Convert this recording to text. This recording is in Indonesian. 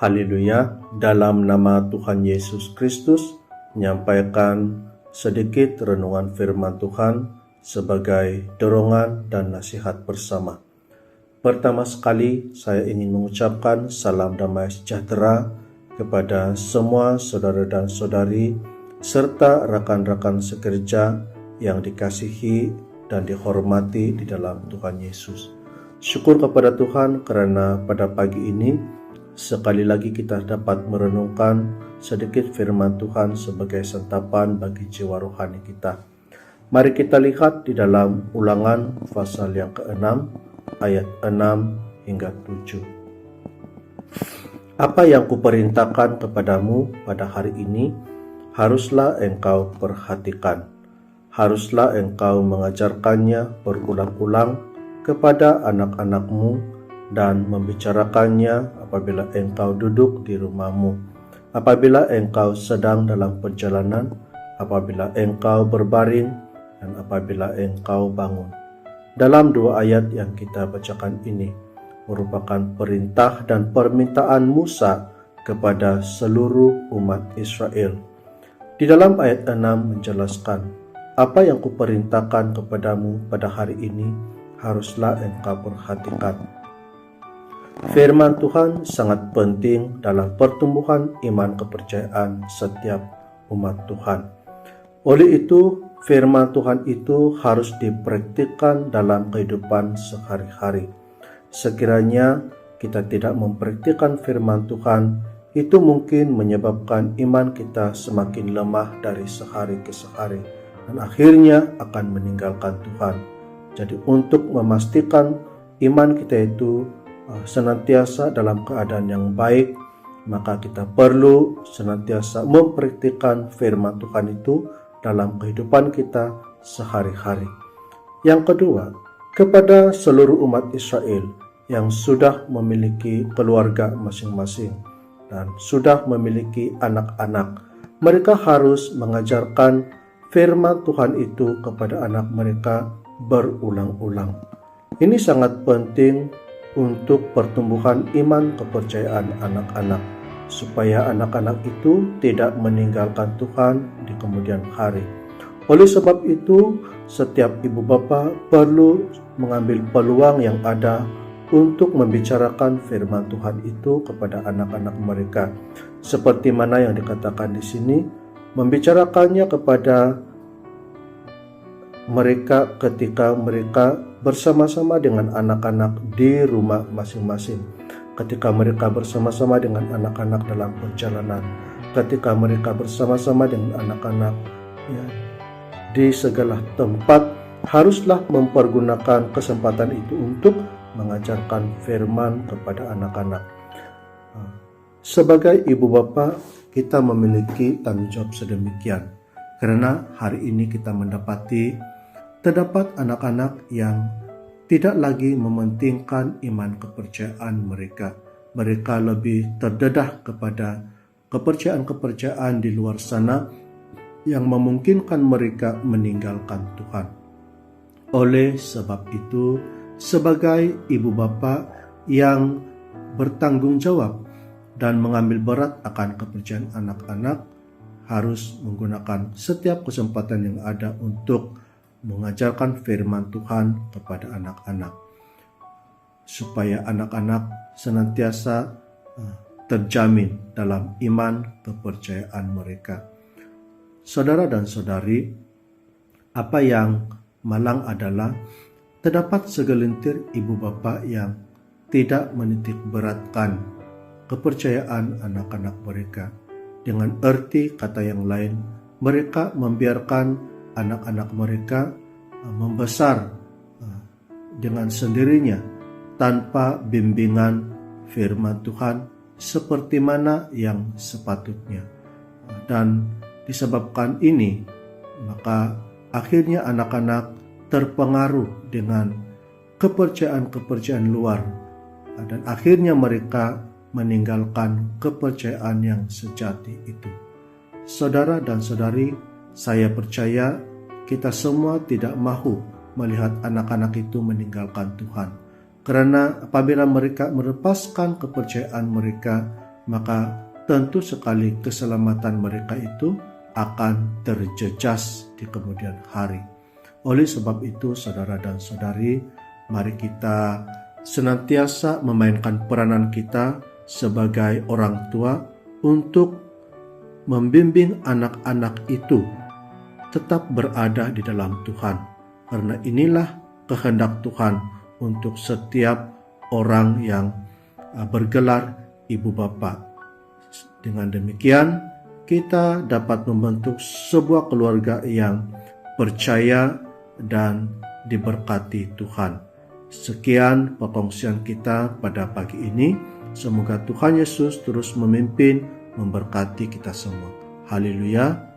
Haleluya. Dalam nama Tuhan Yesus Kristus, menyampaikan sedikit renungan firman Tuhan sebagai dorongan dan nasihat bersama. Pertama sekali, saya ingin mengucapkan salam damai sejahtera kepada semua saudara dan saudari serta rekan-rekan sekerja yang dikasihi dan dihormati di dalam Tuhan Yesus. Syukur kepada Tuhan karena pada pagi ini sekali lagi kita dapat merenungkan sedikit firman Tuhan sebagai santapan bagi jiwa rohani kita. Mari kita lihat di dalam Ulangan pasal yang ke-6 ayat 6 hingga 7. Apa yang kuperintahkan kepadamu pada hari ini, haruslah engkau perhatikan. Haruslah engkau mengajarkannya berulang-ulang kepada anak-anakmu dan membicarakannya apabila engkau duduk di rumahmu, apabila engkau sedang dalam perjalanan, apabila engkau berbaring, dan apabila engkau bangun. Dalam dua ayat yang kita bacakan ini merupakan perintah dan permintaan Musa kepada seluruh umat Israel. Di dalam ayat 6 menjelaskan, apa yang kuperintahkan kepadamu pada hari ini, haruslah engkau perhatikan. Firman Tuhan sangat penting dalam pertumbuhan iman kepercayaan setiap umat Tuhan. Oleh itu, firman Tuhan itu harus dipraktikkan dalam kehidupan sehari-hari. Sekiranya kita tidak mempraktikkan firman Tuhan, itu mungkin menyebabkan iman kita semakin lemah dari sehari ke sehari dan akhirnya akan meninggalkan Tuhan. Jadi untuk memastikan iman kita itu senantiasa dalam keadaan yang baik, maka kita perlu senantiasa mempraktikkan firman Tuhan itu dalam kehidupan kita sehari-hari. Yang kedua, kepada seluruh umat Israel yang sudah memiliki keluarga masing-masing dan sudah memiliki anak-anak, mereka harus mengajarkan firman Tuhan itu kepada anak mereka berulang-ulang. Ini sangat penting untuk pertumbuhan iman kepercayaan anak-anak, supaya anak-anak itu tidak meninggalkan Tuhan di kemudian hari. Oleh sebab itu, setiap ibu bapa perlu mengambil peluang yang ada untuk membicarakan firman Tuhan itu kepada anak-anak mereka. Seperti mana yang dikatakan di sini, membicarakannya kepada mereka ketika mereka bersama-sama dengan anak-anak di rumah masing-masing, ketika mereka bersama-sama dengan anak-anak dalam perjalanan, ketika mereka bersama-sama dengan anak-anak di segala tempat, haruslah mempergunakan kesempatan itu untuk mengajarkan firman kepada anak-anak. Sebagai ibu bapa, kita memiliki tanggung jawab sedemikian, karena hari ini kita mendapati terdapat anak-anak yang tidak lagi mementingkan iman kepercayaan mereka. Mereka lebih terdedah kepada kepercayaan-kepercayaan di luar sana yang memungkinkan mereka meninggalkan Tuhan. Oleh sebab itu, sebagai ibu bapa yang bertanggung jawab dan mengambil berat akan kepercayaan anak-anak, harus menggunakan setiap kesempatan yang ada untuk mengajarkan firman Tuhan kepada anak-anak, supaya anak-anak senantiasa terjamin dalam iman kepercayaan mereka. Saudara dan saudari, apa yang malang adalah terdapat segelintir ibu bapa yang tidak menitik beratkan kepercayaan anak-anak mereka. Dengan arti kata yang lain, mereka membiarkan anak-anak mereka membesar dengan sendirinya tanpa bimbingan firman Tuhan seperti mana yang sepatutnya. Dan disebabkan ini, maka akhirnya anak-anak terpengaruh dengan kepercayaan-kepercayaan luar dan akhirnya mereka meninggalkan kepercayaan yang sejati itu. Saudara dan saudari, saya percaya kita semua tidak mahu melihat anak-anak itu meninggalkan Tuhan. Karena apabila mereka melepaskan kepercayaan mereka maka tentu sekali keselamatan mereka itu akan terjejas di kemudian hari. Oleh sebab itu, saudara dan saudari, mari kita senantiasa memainkan peranan kita sebagai orang tua untuk membimbing anak-anak itu tetap berada di dalam Tuhan. Karena inilah kehendak Tuhan untuk setiap orang yang bergelar ibu bapa. Dengan demikian, kita dapat membentuk sebuah keluarga yang percaya dan diberkati Tuhan. Sekian perkongsian kita pada pagi ini. Semoga Tuhan Yesus terus memimpin, memberkati kita semua. Haleluya.